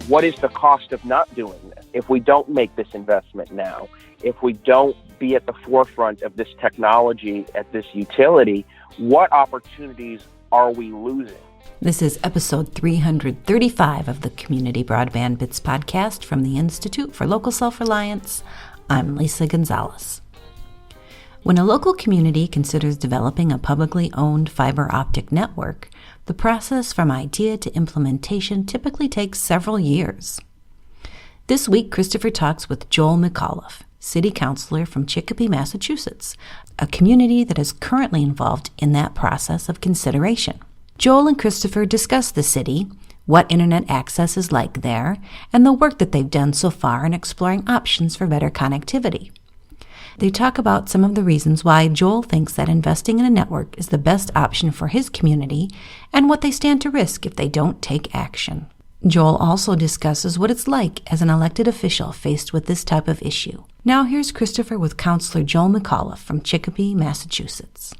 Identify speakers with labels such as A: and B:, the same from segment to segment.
A: what is the cost of not doing this? If we don't make this investment now, if we don't be at the forefront of this technology at this utility, what opportunities are we losing?
B: This is episode 335 of the Community Broadband Bits podcast from the Institute for Local Self-Reliance. I'm Lisa Gonzalez. When a local community considers developing a publicly owned fiber optic network, the process from idea to implementation typically takes several years. This week, Christopher talks with Joel McAuliffe, City Councilor from Chicopee, Massachusetts, a community that is currently involved in that process of consideration. Joel and Christopher discuss the city, what internet access is like there, and the work that they've done so far in exploring options for better connectivity. They talk about some of the reasons why Joel thinks that investing in a network is the best option for his community and what they stand to risk if they don't take action. Joel also discusses what it's like as an elected official faced with this type of issue. Now here's Christopher with Councilor Joel McAuliffe from Chicopee, Massachusetts.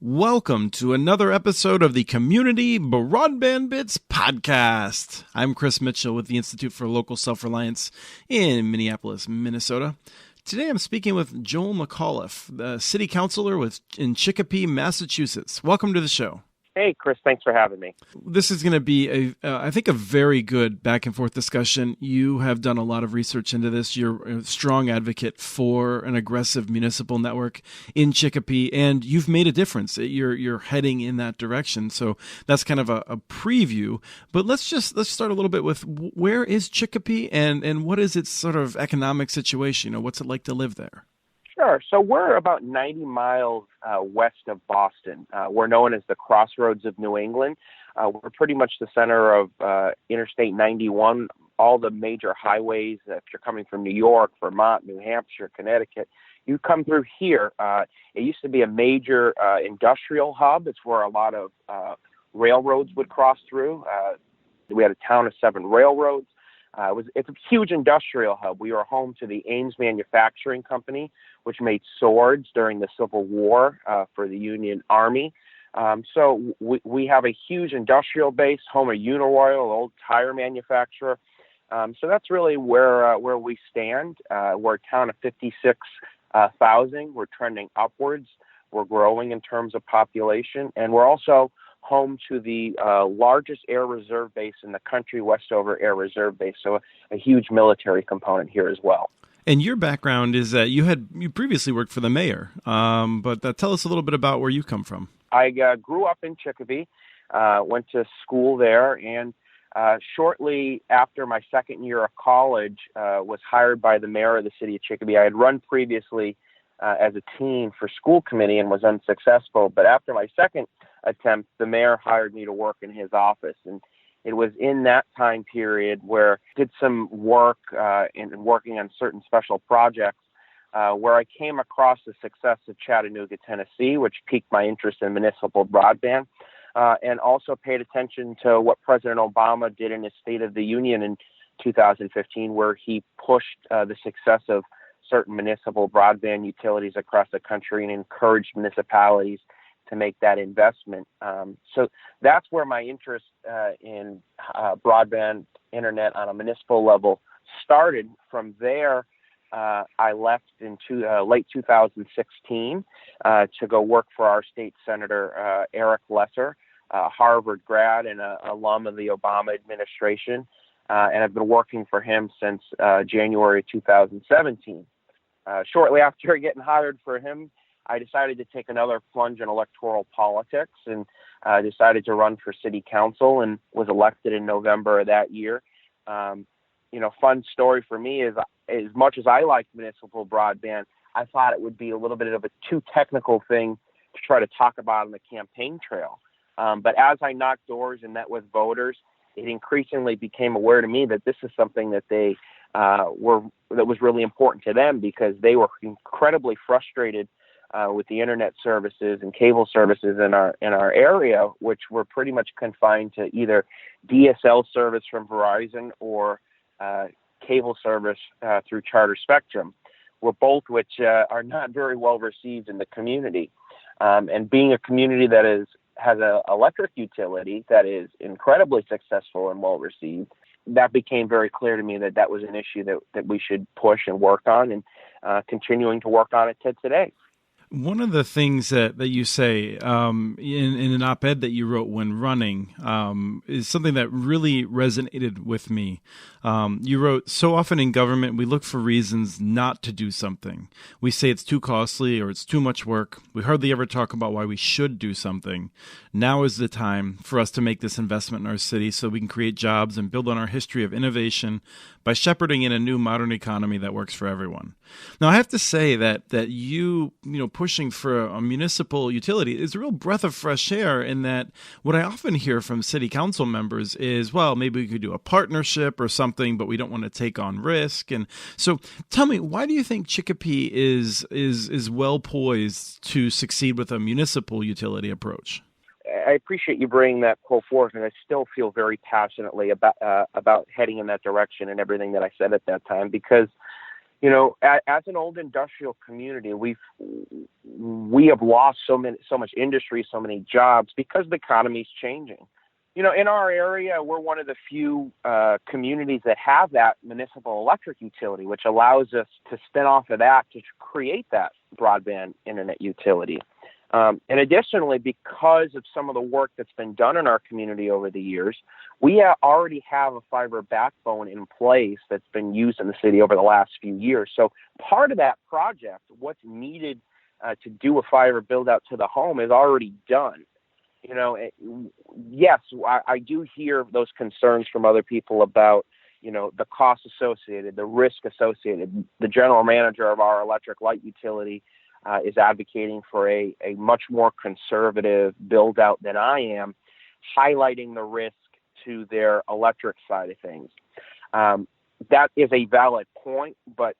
C: Welcome to another episode of the Community Broadband Bits podcast. I'm Chris Mitchell with the Institute for Local Self-Reliance in Minneapolis, Minnesota. Today I'm speaking with Joel McAuliffe, the City Councilor in Chicopee, Massachusetts. Welcome to the show.
A: Hey, Chris, thanks for having me.
C: This is going to be, I think, a very good back and forth discussion. You have done a lot of research into this. You're a strong advocate for an aggressive municipal network in Chicopee, and you've made a difference. You're heading in that direction. So that's kind of a preview. But let's start a little bit with where is Chicopee and what is its sort of economic situation? What's it like to live there?
A: Sure. So we're about 90 miles west of Boston. We're known as the crossroads of New England. We're pretty much the center of Interstate 91, all the major highways. If you're coming from New York, Vermont, New Hampshire, Connecticut, you come through here. It used to be a major industrial hub. It's where a lot of railroads would cross through. We had a town of 7 railroads. It's a huge industrial hub. We were home to the Ames Manufacturing Company, which made swords during the Civil War for the Union Army. So we have a huge industrial base, home of Uniroyal, old tire manufacturer. So that's really where we stand. We're a town of 56,000. We're trending upwards. We're growing in terms of population, and we're also home to the largest air reserve base in the country, Westover Air Reserve Base, so a huge military component here as well. And
C: your background is that you previously worked for the mayor, but tell us a little bit about where you come from.
A: I grew up in Chicopee, went to school there, and shortly after my second year of college, was hired by the mayor of the city of Chicopee. I had run previously as a teen for school committee and was unsuccessful, but after my second attempt, the mayor hired me to work in his office. And it was in that time period where I did some work in working on certain special projects where I came across the success of Chattanooga, Tennessee, which piqued my interest in municipal broadband, and also paid attention to what President Obama did in his State of the Union in 2015, where he pushed the success of certain municipal broadband utilities across the country and encouraged municipalities to make that investment. So that's where my interest in broadband internet on a municipal level started. From there, I left in late 2016 to go work for our state senator, Eric Lesser, a Harvard grad and an alum of the Obama administration. And I've been working for him since January 2017. Shortly after getting hired for him, I decided to take another plunge in electoral politics and decided to run for city council and was elected in November of that year. Fun story for me is as much as I like municipal broadband, I thought it would be a little bit of a too technical thing to try to talk about on the campaign trail. But as I knocked doors and met with voters, it increasingly became aware to me that this is something that that was really important to them, because they were incredibly frustrated with the internet services and cable services in our area, which were pretty much confined to either DSL service from Verizon or cable service through Charter Spectrum, both which are not very well received in the community. And being a community that has an electric utility that is incredibly successful and well received, that became very clear to me that was an issue that we should push and work on, and continuing to work on it to today.
C: One of the things that you say in an op-ed that you wrote when running is something that really resonated with me. You wrote, "So often in government, we look for reasons not to do something. We say it's too costly or it's too much work. We hardly ever talk about why we should do something. Now is the time for us to make this investment in our city so we can create jobs and build on our history of innovation by shepherding in a new modern economy that works for everyone." Now, I have to say that you pushing for a municipal utility is a real breath of fresh air, in that what I often hear from city council members is, well, maybe we could do a partnership or something, but we don't want to take on risk. And so tell me, why do you think Chicopee is well poised to succeed with a municipal utility approach?
A: I appreciate you bringing that quote forth, and I still feel very passionately about heading in that direction and everything that I said at that time, because as an old industrial community, we have lost so much industry, so many jobs, because the economy's changing. In our area, we're one of the few communities that have that municipal electric utility, which allows us to spin off of that to create that broadband internet utility. And additionally, because of some of the work that's been done in our community over the years, we already have a fiber backbone in place that's been used in the city over the last few years. So part of that project, what's needed to do a fiber build out to the home, is already done. Yes, I do hear those concerns from other people about, the cost associated, the risk associated. The general manager of our electric light utility is advocating for a much more conservative build out than I am, highlighting the risk to their electric side of things. That is a valid point, but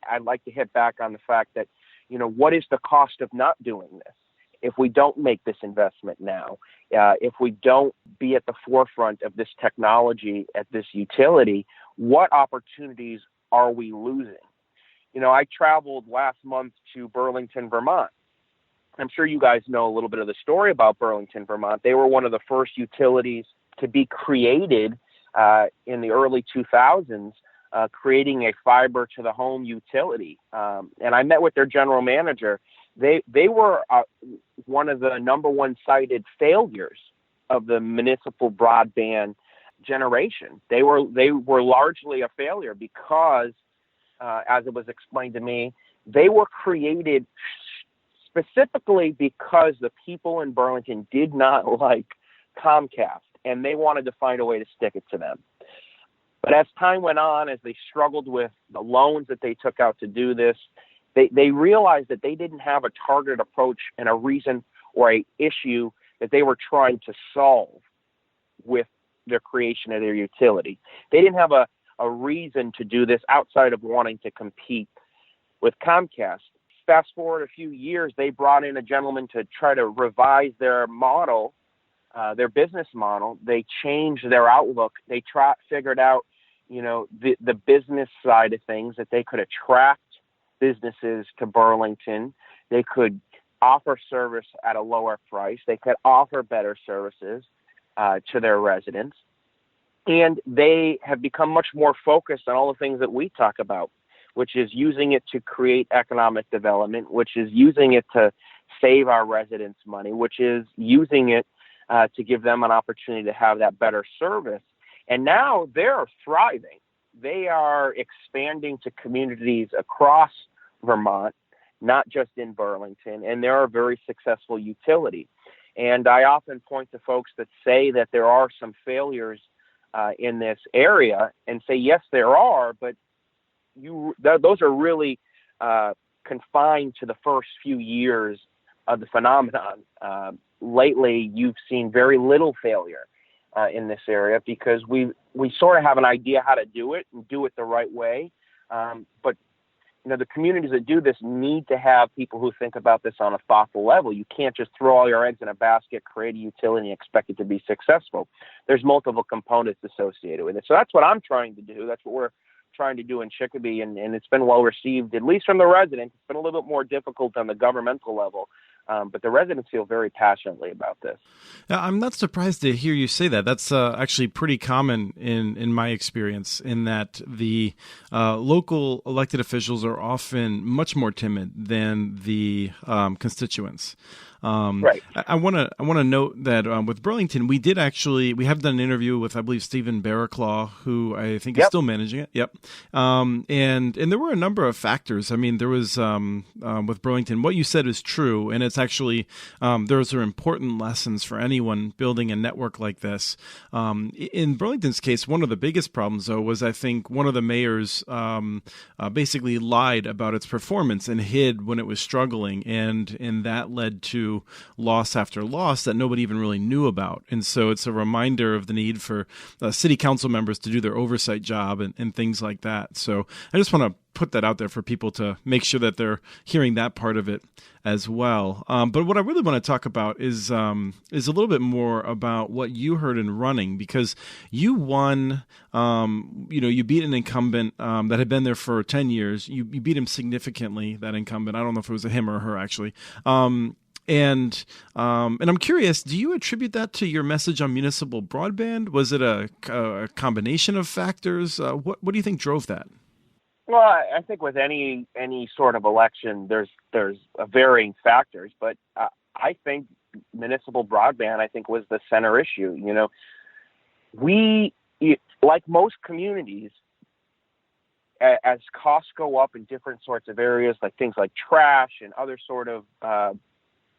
A: I'd like to hit back on the fact that, what is the cost of not doing this? If we don't make this investment now, if we don't be at the forefront of this technology at this utility, what opportunities are we losing? I traveled last month to Burlington, Vermont. I'm sure you guys know a little bit of the story about Burlington, Vermont. They were one of the first utilities to be created in the early 2000s, creating a fiber to the home utility. And I met with their general manager. They were one of the number one cited failures of the municipal broadband generation. They were largely a failure because, as it was explained to me, they were created specifically because the people in Burlington did not like Comcast, and they wanted to find a way to stick it to them. But as time went on, as they struggled with the loans that they took out to do this, they realized that they didn't have a targeted approach and a reason or a issue that they were trying to solve with their creation of their utility. They didn't have a reason to do this outside of wanting to compete with Comcast. Fast forward a few years, they brought in a gentleman to try to revise their model, their business model. They changed their outlook. They figured out, the business side of things, that they could attract businesses to Burlington. They could offer service at a lower price. They could offer better services to their residents. And they have become much more focused on all the things that we talk about, which is using it to create economic development, which is using it to save our residents money, which is using it to give them an opportunity to have that better service. And now they're thriving. They are expanding to communities across Vermont, not just in Burlington, and they're a very successful utility. And I often point to folks that say that there are some failures in this area, and say, yes, there are, but those are really confined to the first few years of the phenomenon. Lately, you've seen very little failure in this area, because we sort of have an idea how to do it and do it the right way. But the communities that do this need to have people who think about this on a thoughtful level. You can't just throw all your eggs in a basket, create a utility, and expect it to be successful. There's multiple components associated with it. So that's what I'm trying to do. That's what we're trying to do in Chicopee, and it's been well received, at least from the residents. It's been a little bit more difficult on the governmental level, But the residents feel very passionately about this.
C: I'm not surprised to hear you say that. That's actually pretty common in my experience, in that the local elected officials are often much more timid than the constituents.
A: Right.
C: I want to note that with Burlington, we have done an interview with, I believe, Stephen Barraclaw, who I think is still managing it. Yep. And there were a number of factors. I mean, there was with Burlington, what you said is true, and it's actually those are important lessons for anyone building a network like this. In Burlington's case, one of the biggest problems, though, was I think one of the mayors basically lied about its performance and hid when it was struggling, and that led to loss after loss that nobody even really knew about. And so it's a reminder of the need for city council members to do their oversight job and things like that. So I just want to put that out there for people to make sure that they're hearing that part of it as well. But what I really want to talk about is a little bit more about what you heard in running, because you won. You beat an incumbent that had been there for 10 years. You beat him significantly. That incumbent. I don't know if it was a him or her actually. And I'm curious, do you attribute that to your message on municipal broadband? Was it a combination of factors? What do you think drove that?
A: Well, I think with any sort of election, there's varying factors, but I think municipal broadband, I think, was the center issue. We, like most communities, as costs go up in different sorts of areas, like things like trash and other sort of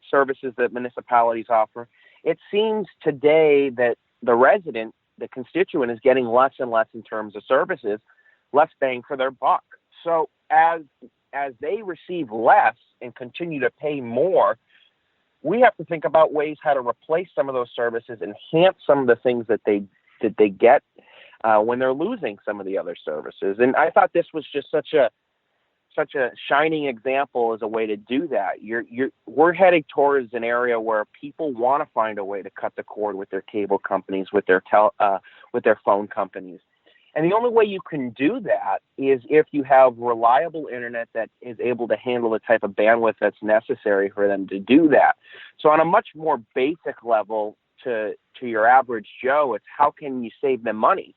A: services that municipalities offer, it seems today that the constituent, is getting less and less in terms of services, less bang for their buck. So as they receive less and continue to pay more, we have to think about ways how to replace some of those services, enhance some of the things that they get when they're losing some of the other services. And I thought this was just such a shining example as a way to do that. We're heading towards an area where people want to find a way to cut the cord with their cable companies, with their phone companies. And the only way you can do that is if you have reliable internet that is able to handle the type of bandwidth that's necessary for them to do that. So on a much more basic level to your average Joe, it's how can you save them money?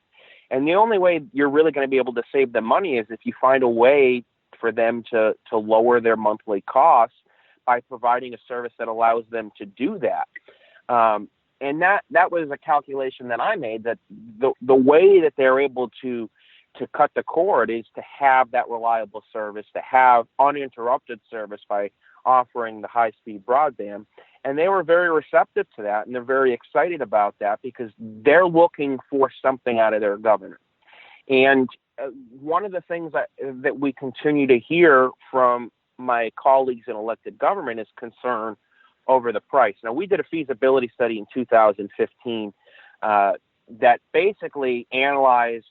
A: And the only way you're really going to be able to save them money is if you find a way for them to lower their monthly costs by providing a service that allows them to do that. And that was a calculation that I made, that the way that they're able to cut the cord is to have that reliable service, to have uninterrupted service by offering the high-speed broadband. And they were very receptive to that, and they're very excited about that because they're looking for something out of their governor. And one of the things that we continue to hear from my colleagues in elected government is concern over the price. Now, we did a feasibility study in 2015 that basically analyzed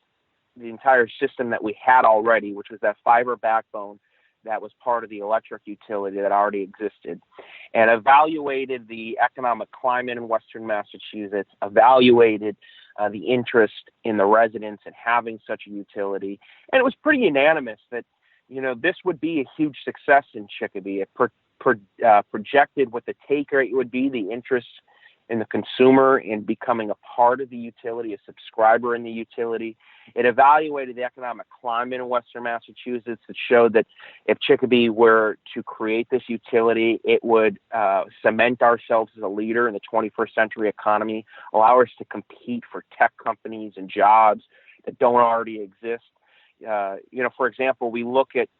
A: the entire system that we had already, which was that fiber backbone that was part of the electric utility that already existed, and evaluated the economic climate in Western Massachusetts, evaluated the interest in the residents in having such a utility. And it was pretty unanimous that, this would be a huge success in Chicopee. It projected what the take rate would be, the interest in the consumer in becoming a part of the utility, a subscriber in the utility. It evaluated the economic climate in Western Massachusetts that showed that if Chicopee were to create this utility, it would cement ourselves as a leader in the 21st century economy, allow us to compete for tech companies and jobs that don't already exist. For example, we look at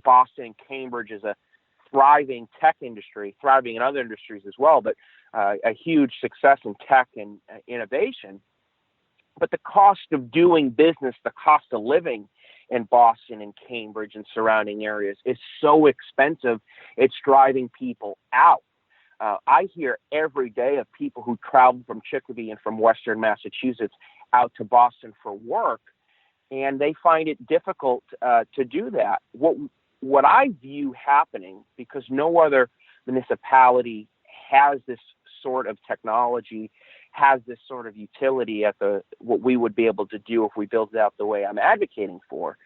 A: Boston and Cambridge as a thriving tech industry, thriving in other industries as well, but a huge success in tech and innovation. But the cost of doing business, the cost of living in Boston and Cambridge and surrounding areas is so expensive, it's driving people out. I hear every day of people who travel from Chicopee and from Western Massachusetts out to Boston for work, and they find it difficult to do that. What I view happening, because no other municipality has this sort of technology, has this sort of utility at what we would be able to do if we built it out the way I'm advocating for.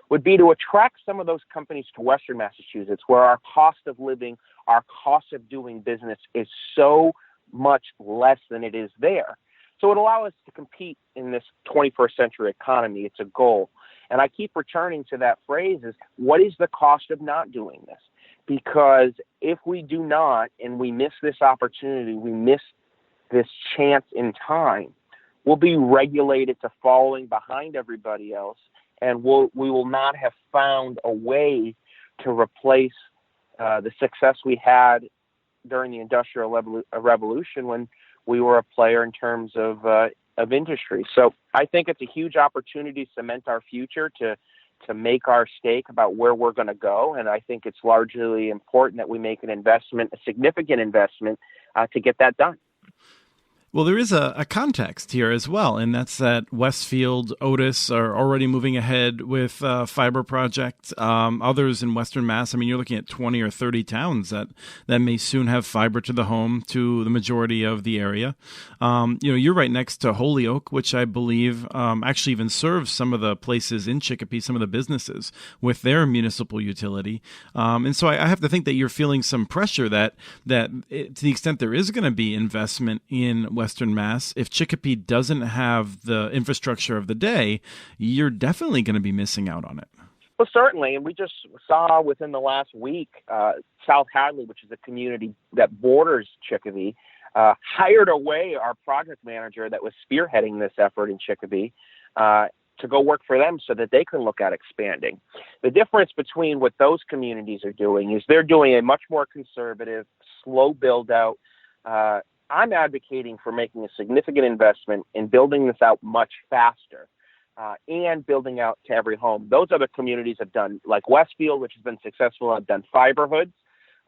A: would be to attract some of those companies to Western Massachusetts, where our cost of living, our cost of doing business is so much less than it is there. So it allows us to compete in this 21st century economy. It's a goal. And I keep returning to that phrase is, what is the cost of not doing this? Because if we do not, and we miss this opportunity, we miss this chance in time, we'll be regulated to following behind everybody else, and we will not have found a way to replace the success we had during the Industrial Revolution when we were a player in terms of industry. So I think it's a huge opportunity to cement our future, to make our stake about where we're going to go. And I think it's largely important that we make an investment, a significant investment, to get that done.
C: Well, there is a context here as well, and that's that Westfield, Otis are already moving ahead with fiber projects. Others in Western Mass, I mean, you're looking at 20 or 30 towns that may soon have fiber to the home to the majority of the area. You're right next to Holyoke, which I believe actually even serves some of the places in Chicopee, some of the businesses with their municipal utility. And so I have to think that you're feeling some pressure that to the extent there is going to be investment in Western Mass, if Chicopee doesn't have the infrastructure of the day, you're definitely going to be missing out on it.
A: Well, certainly. And we just saw within the last week, South Hadley, which is a community that borders Chicopee, hired away our project manager that was spearheading this effort in Chicopee to go work for them so that they can look at expanding. The difference between what those communities are doing is they're doing a much more conservative, slow build out. I'm advocating for making a significant investment in building this out much faster and building out to every home. Those other communities have done, like Westfield, which has been successful, have done fiber hoods,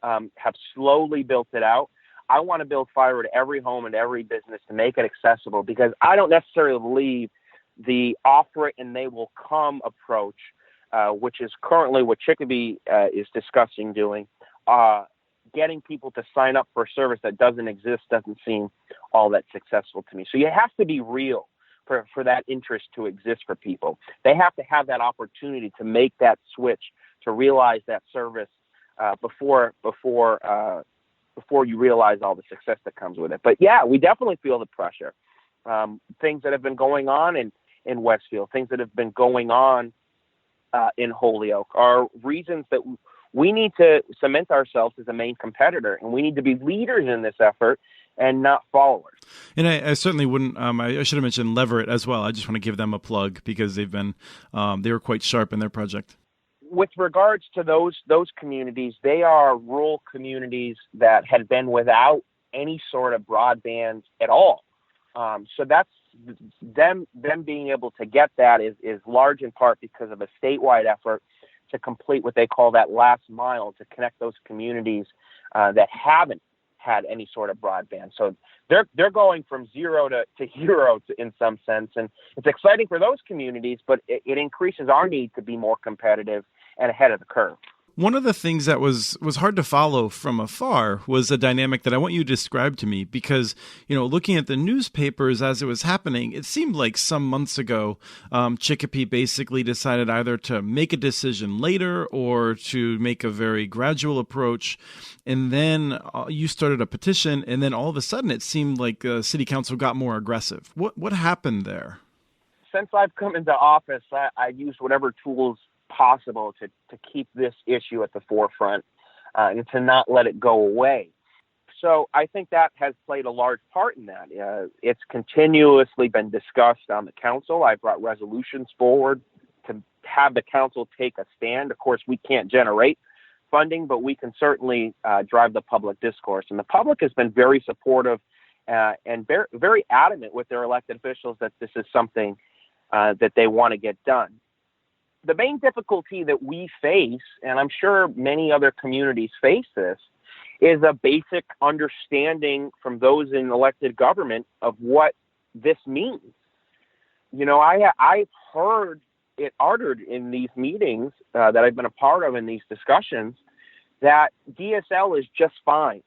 A: have slowly built it out. I want to build fiber to every home and every business to make it accessible, because I don't necessarily believe the offer it and they will come approach, which is currently what Chicopee is discussing doing, getting people to sign up for a service that doesn't exist doesn't seem all that successful to me. So you have to be real for that interest to exist for people. They have to have that opportunity to make that switch, to realize that service before you realize all the success that comes with it. But yeah, we definitely feel the pressure. Things that have been going on in Westfield, things that have been going on in Holyoke are reasons that we need to cement ourselves as a main competitor, and we need to be leaders in this effort and not followers.
C: And I certainly wouldn't. I should have mentioned Leverett as well. I just want to give them a plug because they've been they were quite sharp in their project.
A: With regards to those communities, they are rural communities that had been without any sort of broadband at all. So that's them being able to get that is large in part because of a statewide effort to complete what they call that last mile, to connect those communities that haven't had any sort of broadband. So they're going from zero to hero in some sense. And it's exciting for those communities, but it increases our need to be more competitive and ahead of the curve.
C: One of the things that was hard to follow from afar was a dynamic that I want you to describe to me, because, looking at the newspapers as it was happening, it seemed like some months ago, Chicopee basically decided either to make a decision later or to make a very gradual approach. And then you started a petition, and then all of a sudden it seemed like the city council got more aggressive. What happened there?
A: Since I've come into office, I've used whatever tools possible to keep this issue at the forefront and to not let it go away. So I think that has played a large part in that. It's continuously been discussed on the council. I brought resolutions forward to have the council take a stand. Of course, we can't generate funding, but we can certainly drive the public discourse. And the public has been very supportive and very, very adamant with their elected officials that this is something that they want to get done. The main difficulty that we face, and I'm sure many other communities face this, is a basic understanding from those in elected government of what this means. I've heard it uttered in these meetings that I've been a part of in these discussions that DSL is just fine.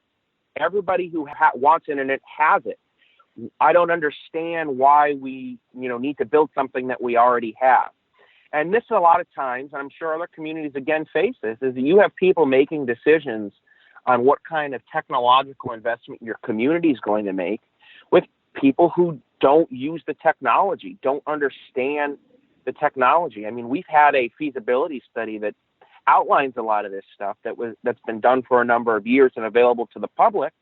A: Everybody who wants internet has it. I don't understand why we need to build something that we already have. And this a lot of times, and I'm sure other communities again face this, is that you have people making decisions on what kind of technological investment your community is going to make with people who don't use the technology, don't understand the technology. I mean, we've had a feasibility study that outlines a lot of this stuff that's been done for a number of years and available to the public,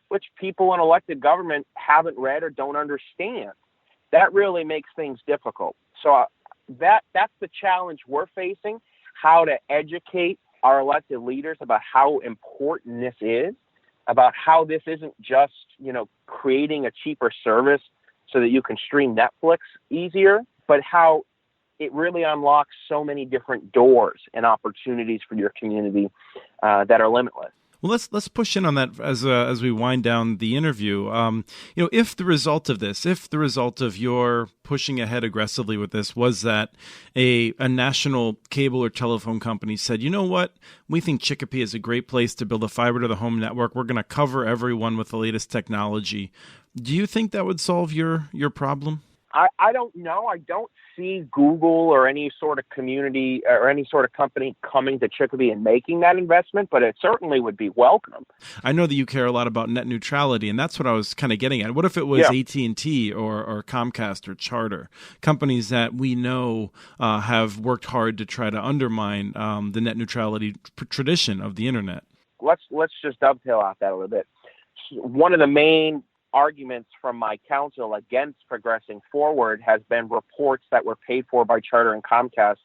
A: which people in elected government haven't read or don't understand. That really makes things difficult. So that's the challenge we're facing, how to educate our elected leaders about how important this is, about how this isn't just, creating a cheaper service so that you can stream Netflix easier, but how it really unlocks so many different doors and opportunities for your community that are limitless.
C: Well, let's push in on that as we wind down the interview. If the result of your pushing ahead aggressively with this was that a national cable or telephone company said, you know what, we think Chicopee is a great place to build a fiber to the home network. We're going to cover everyone with the latest technology. Do you think that would solve your problem?
A: I don't know. I don't see Google or any sort of community or any sort of company coming to Chicopee and making that investment, but it certainly would be welcome.
C: I know that you care a lot about net neutrality, and that's what I was kind of getting at. What if it was AT&T or Comcast or Charter, companies that we know have worked hard to try to undermine the net neutrality tradition of the internet?
A: Let's just dovetail off that a little bit. One of the main arguments from my counsel against progressing forward has been reports that were paid for by Charter and Comcast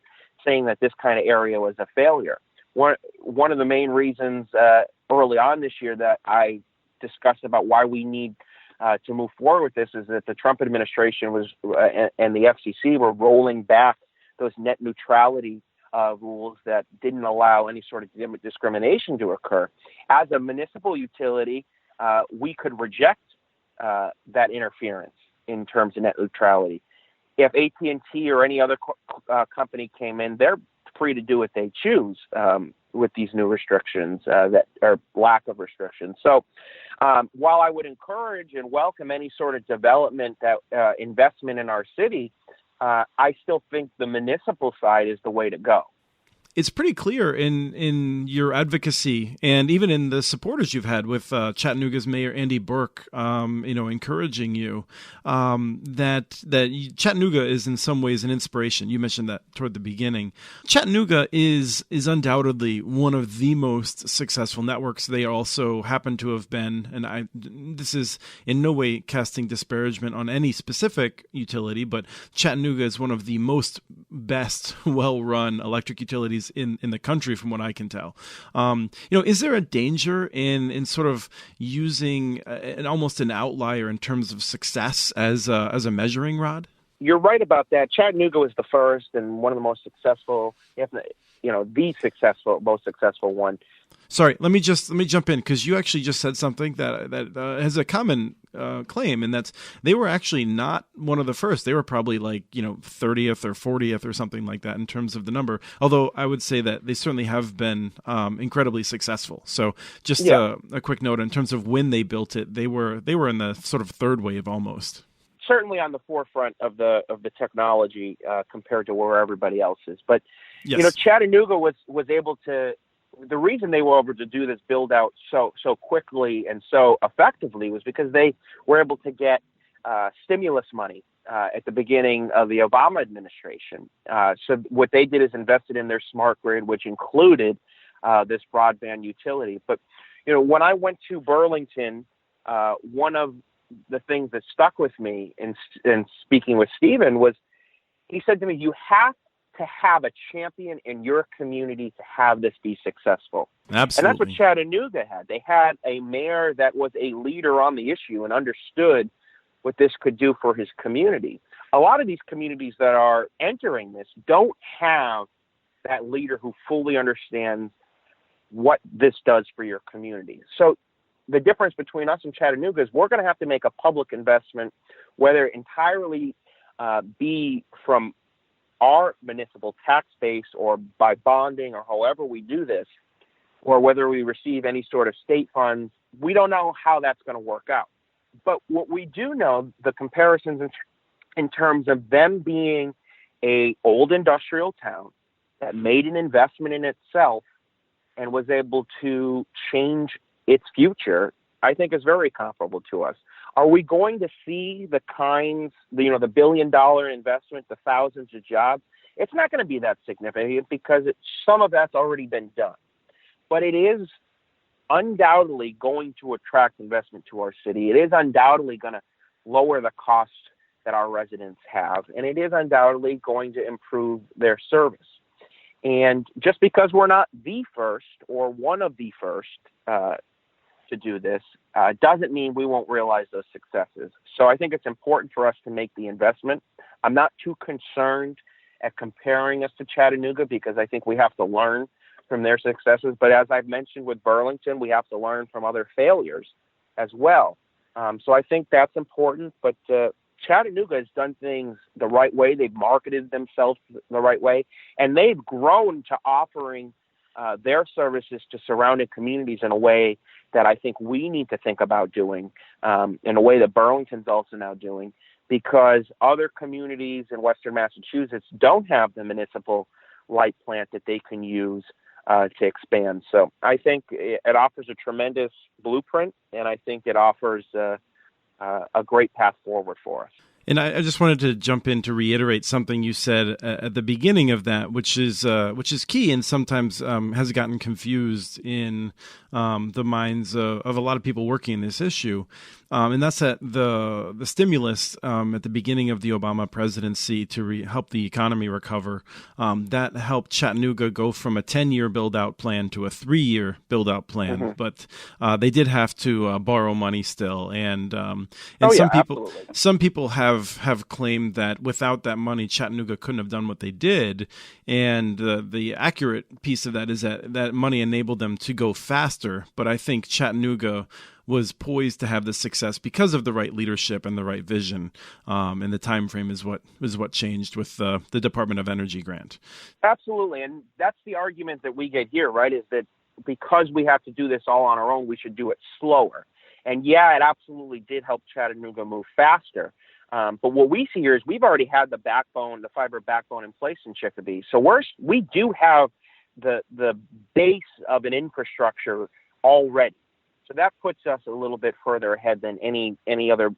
A: saying that this kind of area was a failure. One of the main reasons early on this year that I discussed about why we need to move forward with this is that the Trump administration was and the FCC were rolling back those net neutrality rules that didn't allow any sort of discrimination to occur. As a municipal utility, we could reject that interference in terms of net neutrality. If AT&T or any other company came in, they're free to do what they choose with these new restrictions that are lack of restrictions. So while I would encourage and welcome any sort of development, that investment in our city, I still think the municipal side is the way to go.
C: It's pretty clear in your advocacy and even in the supporters you've had with Chattanooga's Mayor Andy Burke, encouraging you that Chattanooga is in some ways an inspiration. You mentioned that toward the beginning. Chattanooga is undoubtedly one of the most successful networks. They also happen to have been, and this is in no way casting disparagement on any specific utility, but Chattanooga is one of the best well-run electric utilities in the country, from what I can tell. Is there a danger in sort of using almost an outlier in terms of success as a measuring rod?
A: You're right about that. Chattanooga was the first and one of the most successful, most successful one.
C: Sorry, let me jump in, because you actually just said something that has a common claim, and that's they were actually not one of the first. They were probably 30th or 40th or something like that in terms of the number. Although I would say that they certainly have been incredibly successful. So just a quick note in terms of when they built it, they were in the sort of third wave almost.
A: Certainly on the forefront of the technology compared to where everybody else is. But
C: yes.
A: Chattanooga was able to. The reason they were able to do this build out so quickly and so effectively was because they were able to get stimulus money at the beginning of the Obama administration. So what they did is invested in their smart grid, which included this broadband utility. But when I went to Burlington, one of the things that stuck with me in speaking with Stephen was he said to me, "You have to have a champion in your community to have this be successful."
C: Absolutely.
A: And that's what Chattanooga had. They had a mayor that was a leader on the issue and understood what this could do for his community. A lot of these communities that are entering this don't have that leader who fully understands what this does for your community. So the difference between us and Chattanooga is we're going to have to make a public investment, whether it entirely be from our municipal tax base or by bonding or however we do this, or whether we receive any sort of state funds. We don't know how that's going to work out. But what we do know, the comparisons in terms of them being a old industrial town that made an investment in itself and was able to change its future, I think is very comparable to us. Are we going to see the kinds, the $1 billion investment, the thousands of jobs? It's not going to be that significant because some of that's already been done. But it is undoubtedly going to attract investment to our city. It is undoubtedly going to lower the cost that our residents have, and it is undoubtedly going to improve their service. And just because we're not the first or one of the first to do this doesn't mean we won't realize those successes. So I think it's important for us to make the investment. I'm not too concerned at comparing us to Chattanooga because I think we have to learn from their successes. But as I've mentioned with Burlington, we have to learn from other failures as well. So I think that's important. But Chattanooga has done things the right way. They've marketed themselves the right way, and they've grown to offering their services to surrounding communities in a way that I think we need to think about doing, in a way that Burlington's also now doing, because other communities in Western Massachusetts don't have the municipal light plant that they can use to expand. So I think it offers a tremendous blueprint, and I think it offers a great path forward for us.
C: And I just wanted to jump in to reiterate something you said at the beginning of that, which is key and sometimes has gotten confused in the minds of a lot of people working in this issue. And that's that the stimulus at the beginning of the Obama presidency to help the economy recover, that helped Chattanooga go from a 10-year build-out plan to a 3-year build-out plan. Mm-hmm. But they did have to borrow money still. And some people have claimed that without that money, Chattanooga couldn't have done what they did. And the accurate piece of that is that money enabled them to go faster. But I think Chattanooga was poised to have this success because of the right leadership and the right vision, and the time frame is what changed with the Department of Energy grant.
A: Absolutely, and that's the argument that we get here, right? Is that because we have to do this all on our own, we should do it slower. And yeah, it absolutely did help Chattanooga move faster. But what we see here is we've already had the fiber backbone in place in Chicopee. So we do have the base of an infrastructure already. So that puts us a little bit further ahead than any other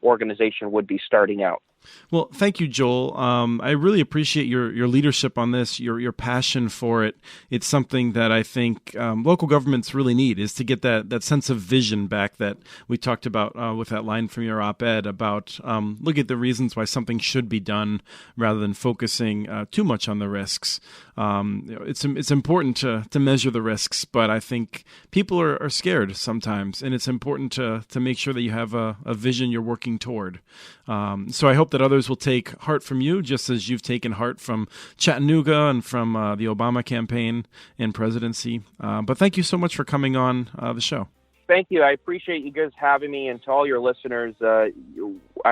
A: organization would be starting out.
C: Well, thank you, Joel. I really appreciate your leadership on this, your passion for it. It's something that I think local governments really need, is to get that sense of vision back that we talked about with that line from your op-ed about look at the reasons why something should be done rather than focusing too much on the risks. It's important to measure the risks, but I think people are scared sometimes, and it's important to make sure that you have a vision you're working toward. So I hope that others will take heart from you, just as you've taken heart from Chattanooga and from the Obama campaign and presidency. But thank you so much for coming on the show.
A: Thank you. I appreciate you guys having me, and to all your listeners, I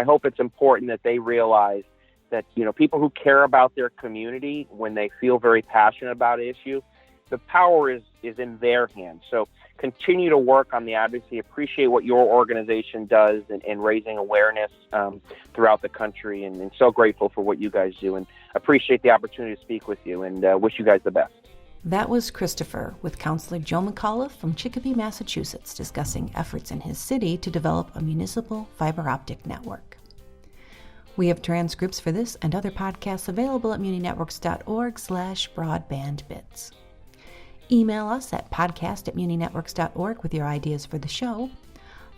A: hope it's important that they realize that, people who care about their community, when they feel very passionate about an issue, the power is in their hands. So continue to work on the advocacy. Appreciate what your organization does in raising awareness throughout the country, and so grateful for what you guys do, and appreciate the opportunity to speak with you, and wish you guys the best.
B: That was Christopher with Councilor Joe McAuliffe from Chicopee, Massachusetts, discussing efforts in his city to develop a municipal fiber optic network. We have transcripts for this and other podcasts available at muninetworks.org/broadbandbits. Email us at podcast@muninetworks.org with your ideas for the show.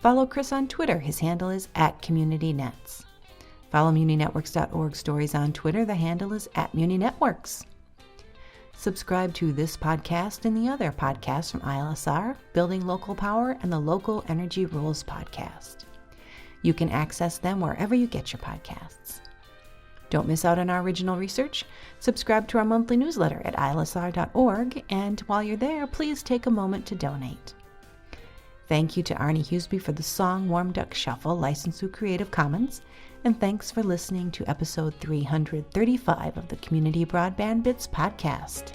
B: Follow Chris on Twitter. His handle is @CommunityNets. Follow muninetworks.org stories on Twitter. The handle is @MuniNetworks. Subscribe to this podcast and the other podcasts from ILSR, Building Local Power, and the Local Energy Rules podcast. You can access them wherever you get your podcasts. Don't miss out on our original research. Subscribe to our monthly newsletter at ilsr.org, and while you're there, please take a moment to donate. Thank you to Arnie Huseby for the song Warm Duck Shuffle, licensed through Creative Commons, and thanks for listening to episode 335 of the Community Broadband Bits podcast.